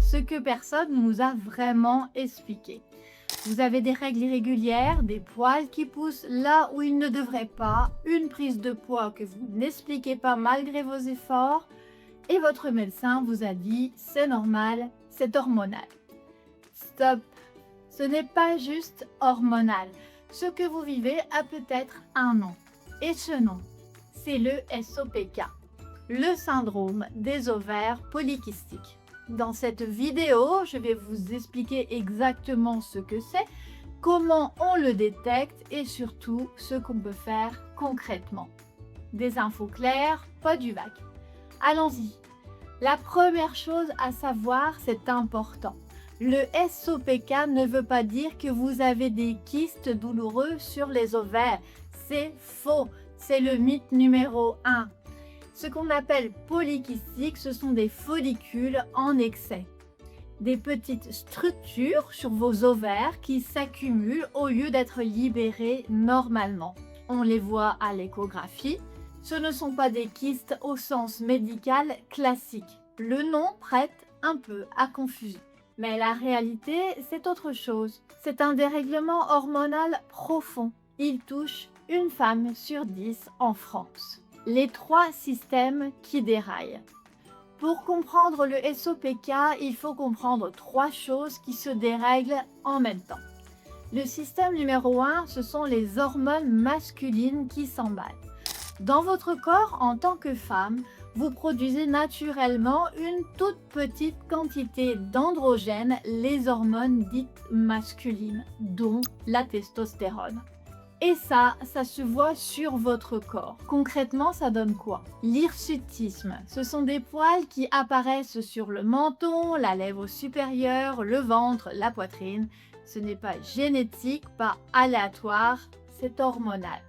ce que personne ne nous a vraiment expliqué. Vous avez des règles irrégulières, des poils qui poussent là où ils ne devraient pas, une prise de poids que vous n'expliquez pas malgré vos efforts, et votre médecin vous a dit c'est normal, c'est hormonal. Stop, ce n'est pas juste hormonal. Ce que vous vivez a peut-être un nom. Et ce nom, c'est le SOPK, le syndrome des ovaires polykystiques. Dans cette vidéo, je vais vous expliquer exactement ce que c'est, comment on le détecte et surtout ce qu'on peut faire concrètement. Des infos claires, pas du vague. Allons-y. La première chose à savoir, c'est important. Le SOPK ne veut pas dire que vous avez des kystes douloureux sur les ovaires. C'est faux. C'est le mythe numéro 1. Ce qu'on appelle polykystique, ce sont des follicules en excès. Des petites structures sur vos ovaires qui s'accumulent au lieu d'être libérées normalement. On les voit à l'échographie. Ce ne sont pas des kystes au sens médical classique. Le nom prête un peu à confusion. Mais la réalité, c'est autre chose. C'est un dérèglement hormonal profond. Il touche une femme sur 10 en France. Les 3 systèmes qui déraillent. Pour comprendre le SOPK, il faut comprendre 3 choses qui se dérèglent en même temps. Le système numéro 1, ce sont les hormones masculines qui s'emballent. Dans votre corps, en tant que femme, vous produisez naturellement une toute petite quantité d'androgènes, les hormones dites masculines, dont la testostérone. Et ça se voit sur votre corps. Concrètement, ça donne quoi? L'hirsutisme. Ce sont des poils qui apparaissent sur le menton, la lèvre supérieure, le ventre, la poitrine. Ce n'est pas génétique, pas aléatoire, c'est hormonal.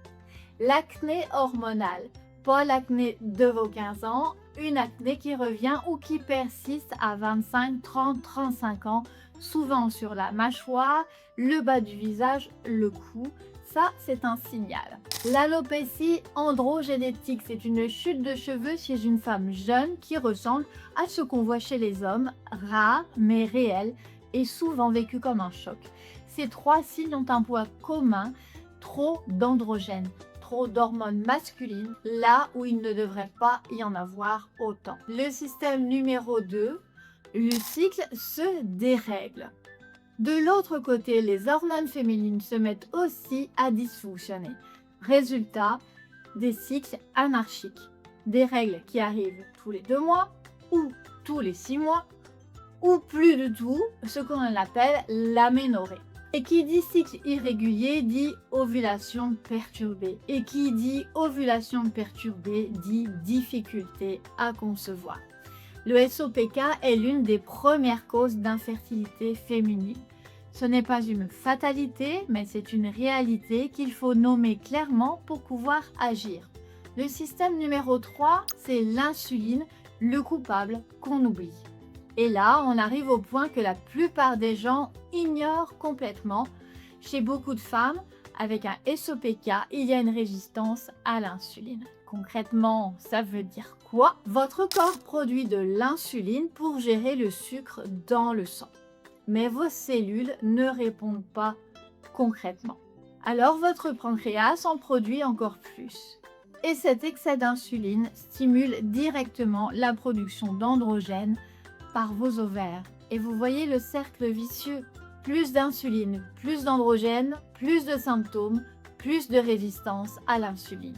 L'acné hormonale. Pas l'acné de vos 15 ans, une acné qui revient ou qui persiste à 25, 30, 35 ans, souvent sur la mâchoire, le bas du visage, le cou. Ça, c'est un signal. L'alopécie androgénétique, c'est une chute de cheveux chez une femme jeune qui ressemble à ce qu'on voit chez les hommes, rare mais réel et souvent vécu comme un choc. Ces 3 signes ont un point commun, trop d'androgènes, trop d'hormones masculines, là où il ne devrait pas y en avoir autant. Le système numéro 2, le cycle se dérègle. De l'autre côté, les hormones féminines se mettent aussi à dysfonctionner. Résultat, des cycles anarchiques. Des règles qui arrivent tous les 2 mois ou tous les 6 mois ou plus du tout, ce qu'on appelle l'aménorrhée. Et qui dit cycle irrégulier dit ovulation perturbée. Et qui dit ovulation perturbée dit difficulté à concevoir. Le SOPK est l'une des premières causes d'infertilité féminine. Ce n'est pas une fatalité, mais c'est une réalité qu'il faut nommer clairement pour pouvoir agir. Le système numéro 3, c'est l'insuline, le coupable qu'on oublie. Et là, on arrive au point que la plupart des gens ignorent complètement. Chez beaucoup de femmes, avec un SOPK, il y a une résistance à l'insuline. Concrètement, ça veut dire quoi? Votre corps produit de l'insuline pour gérer le sucre dans le sang. Mais vos cellules ne répondent pas concrètement. Alors votre pancréas en produit encore plus. Et cet excès d'insuline stimule directement la production d'androgènes par vos ovaires. Et vous voyez le cercle vicieux. Plus d'insuline, plus d'androgènes, plus de symptômes, plus de résistance à l'insuline.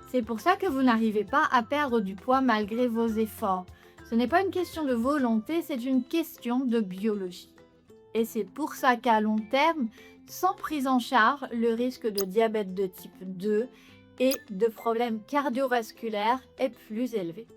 C'est pour ça que vous n'arrivez pas à perdre du poids malgré vos efforts. Ce n'est pas une question de volonté, c'est une question de biologie. Et c'est pour ça qu'à long terme, sans prise en charge, le risque de diabète de type 2 et de problèmes cardiovasculaires est plus élevé.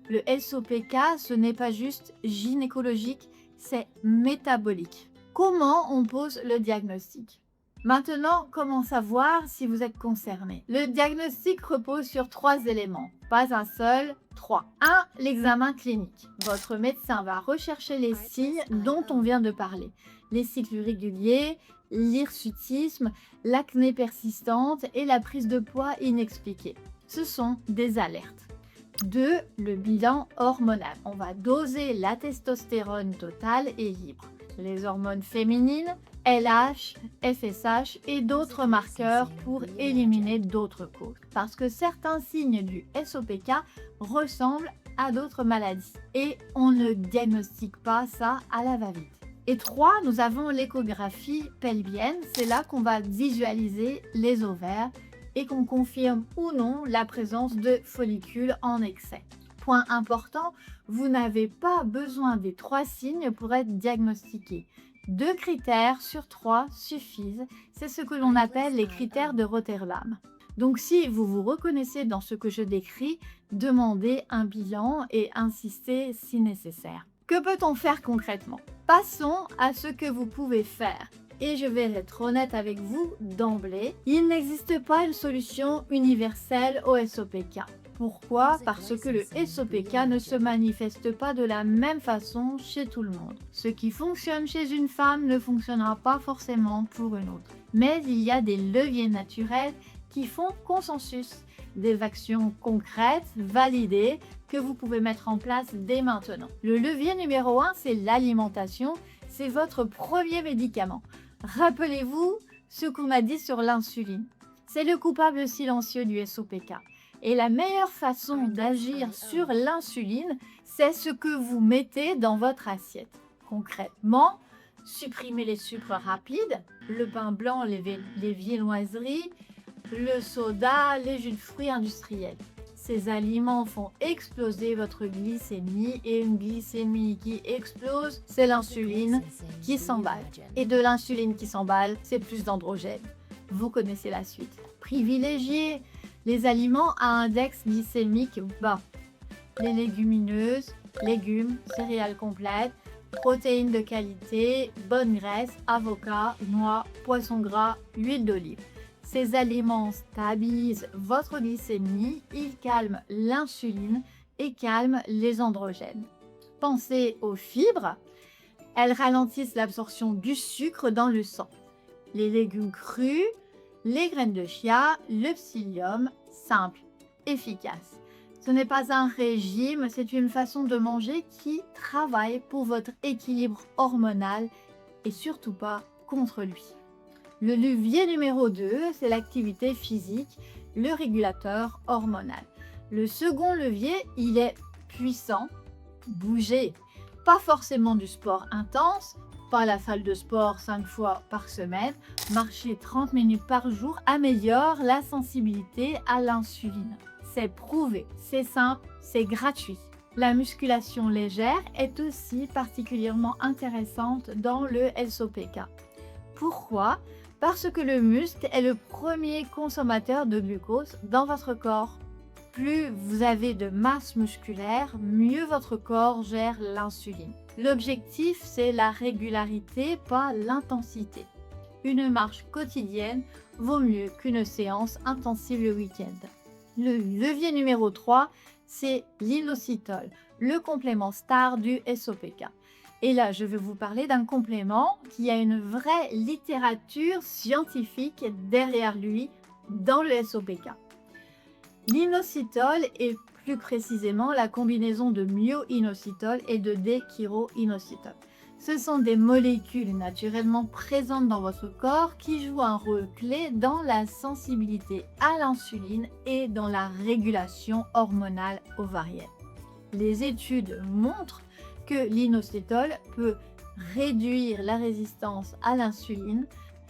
Le SOPK, ce n'est pas juste gynécologique, c'est métabolique. Comment on pose le diagnostic? Maintenant, comment savoir si vous êtes concerné? Le diagnostic repose sur 3 éléments, pas un seul, 3. 1. L'examen clinique. Votre médecin va rechercher les signes dont on vient de parler. Les cycles irréguliers, l'hirsutisme, l'acné persistante et la prise de poids inexpliquée. Ce sont des alertes. 2. Le bilan hormonal. On va doser la testostérone totale et libre, les hormones féminines, LH, FSH et d'autres marqueurs pour éliminer d'autres causes. Parce que certains signes du SOPK ressemblent à d'autres maladies et on ne diagnostique pas ça à la va-vite. Et 3, nous avons l'échographie pelvienne. C'est là qu'on va visualiser les ovaires et qu'on confirme ou non la présence de follicules en excès. Point important, vous n'avez pas besoin des 3 signes pour être diagnostiqué. 2 critères sur 3 suffisent. C'est ce que l'on appelle les critères de Rotterdam. Donc si vous vous reconnaissez dans ce que je décris, demandez un bilan et insistez si nécessaire. Que peut-on faire concrètement? Passons à ce que vous pouvez faire. Et je vais être honnête avec vous d'emblée, il n'existe pas une solution universelle au SOPK. Pourquoi? Parce que le SOPK ne se manifeste pas de la même façon chez tout le monde. Ce qui fonctionne chez une femme ne fonctionnera pas forcément pour une autre. Mais il y a des leviers naturels qui font consensus, des actions concrètes, validées, que vous pouvez mettre en place dès maintenant. Le levier numéro 1, c'est l'alimentation. C'est votre premier médicament. Rappelez-vous ce qu'on a dit sur l'insuline. C'est le coupable silencieux du SOPK. Et la meilleure façon d'agir sur l'insuline, c'est ce que vous mettez dans votre assiette. Concrètement, supprimez les sucres rapides, le pain blanc, les viennoiseries, le soda, les jus de fruits industriels. Ces aliments font exploser votre glycémie et une glycémie qui explose, c'est l'insuline qui s'emballe. Et de l'insuline qui s'emballe, c'est plus d'androgène. Vous connaissez la suite. Privilégiez les aliments à index glycémique bas. Les légumineuses, légumes, céréales complètes, protéines de qualité, bonne graisse, avocat, noix, poisson gras, huile d'olive. Ces aliments stabilisent votre glycémie, ils calment l'insuline et calment les androgènes. Pensez aux fibres, elles ralentissent l'absorption du sucre dans le sang. Les légumes crus, les graines de chia, le psyllium, simple, efficace. Ce n'est pas un régime, c'est une façon de manger qui travaille pour votre équilibre hormonal et surtout pas contre lui. Le levier numéro 2, c'est l'activité physique, le régulateur hormonal. Le second levier, il est puissant, bouger. Pas forcément du sport intense, pas la salle de sport 5 fois par semaine. Marcher 30 minutes par jour améliore la sensibilité à l'insuline. C'est prouvé, c'est simple, c'est gratuit. La musculation légère est aussi particulièrement intéressante dans le SOPK. Pourquoi? Parce que le muscle est le premier consommateur de glucose dans votre corps. Plus vous avez de masse musculaire, mieux votre corps gère l'insuline. L'objectif, c'est la régularité, pas l'intensité. Une marche quotidienne vaut mieux qu'une séance intensive le week-end. Le levier numéro 3, c'est l'inositol, le complément star du SOPK. Et là, je vais vous parler d'un complément qui a une vraie littérature scientifique derrière lui dans le SOPK. L'inositol est plus précisément la combinaison de myo-inositol et de déchiroinositol. Ce sont des molécules naturellement présentes dans votre corps qui jouent un rôle clé dans la sensibilité à l'insuline et dans la régulation hormonale ovarienne. Les études montrent que l'inositol peut réduire la résistance à l'insuline,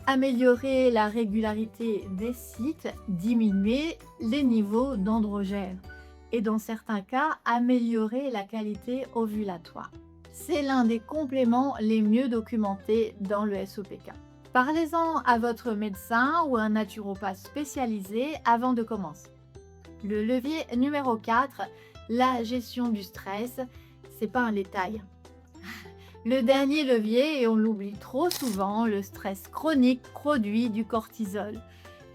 améliorer la régularité des cycles, diminuer les niveaux d'androgènes et dans certains cas, améliorer la qualité ovulatoire. C'est l'un des compléments les mieux documentés dans le SOPK. Parlez-en à votre médecin ou un naturopathe spécialisé avant de commencer. Le levier numéro 4, la gestion du stress, c'est pas un détail. Le dernier levier, et on l'oublie trop souvent, le stress chronique produit du cortisol.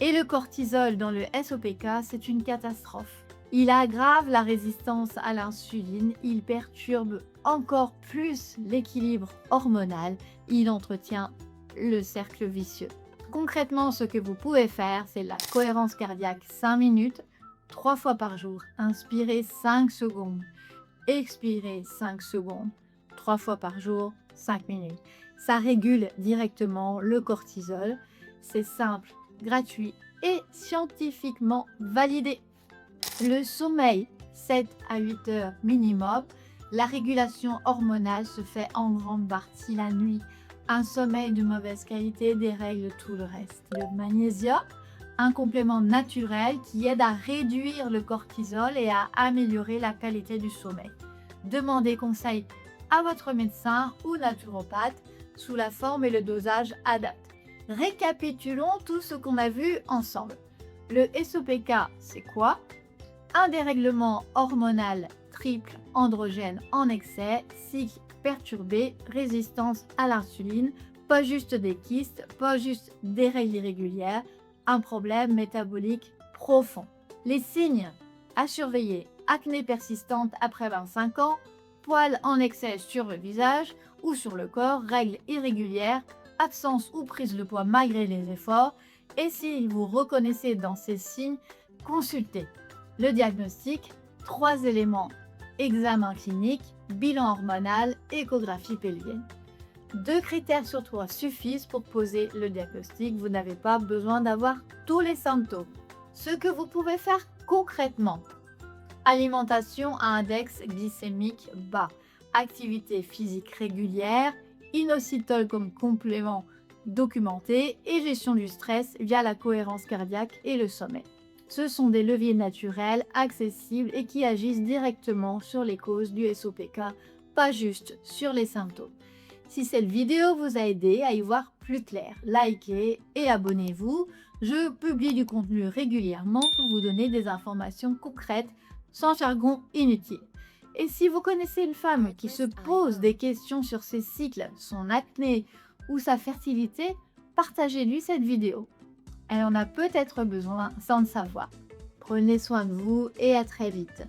Et le cortisol dans le SOPK, c'est une catastrophe. Il aggrave la résistance à l'insuline, il perturbe encore plus l'équilibre hormonal, il entretient le cercle vicieux. Concrètement, ce que vous pouvez faire, c'est la cohérence cardiaque 5 minutes, 3 fois par jour. Inspirez 5 secondes. Expirez 5 secondes. 3 fois par jour, 5 minutes. Ça régule directement le cortisol. C'est simple, gratuit et scientifiquement validé. Le sommeil, 7 à 8 heures minimum. La régulation hormonale se fait en grande partie la nuit. Un sommeil de mauvaise qualité dérègle tout le reste. Le magnésium, un complément naturel qui aide à réduire le cortisol et à améliorer la qualité du sommeil. Demandez conseil à votre médecin ou naturopathe sous la forme et le dosage adaptés. Récapitulons tout ce qu'on a vu ensemble. Le SOPK, c'est quoi? Un dérèglement hormonal triple androgène en excès, cycle perturbé, résistance à l'insuline, pas juste des kystes, pas juste des règles irrégulières, un problème métabolique profond. Les signes à surveiller: acné persistante après 25 ans, poils en excès sur le visage ou sur le corps, règles irrégulières, absence ou prise de poids malgré les efforts. Et si vous reconnaissez dans ces signes, consultez. Le diagnostic, 3 éléments: examen clinique, bilan hormonal, échographie pelvienne. 2 critères sur 3 suffisent pour poser le diagnostic. Vous n'avez pas besoin d'avoir tous les symptômes. Ce que vous pouvez faire concrètement: alimentation à index glycémique bas, activité physique régulière, inositol comme complément documenté et gestion du stress via la cohérence cardiaque et le sommeil. Ce sont des leviers naturels, accessibles et qui agissent directement sur les causes du SOPK, pas juste sur les symptômes. Si cette vidéo vous a aidé à y voir plus clair, likez et abonnez-vous. Je publie du contenu régulièrement pour vous donner des informations concrètes sans jargon inutile. Et si vous connaissez une femme qui se pose des questions sur ses cycles, son acné ou sa fertilité, partagez-lui cette vidéo. Elle en a peut-être besoin sans le savoir. Prenez soin de vous et à très vite.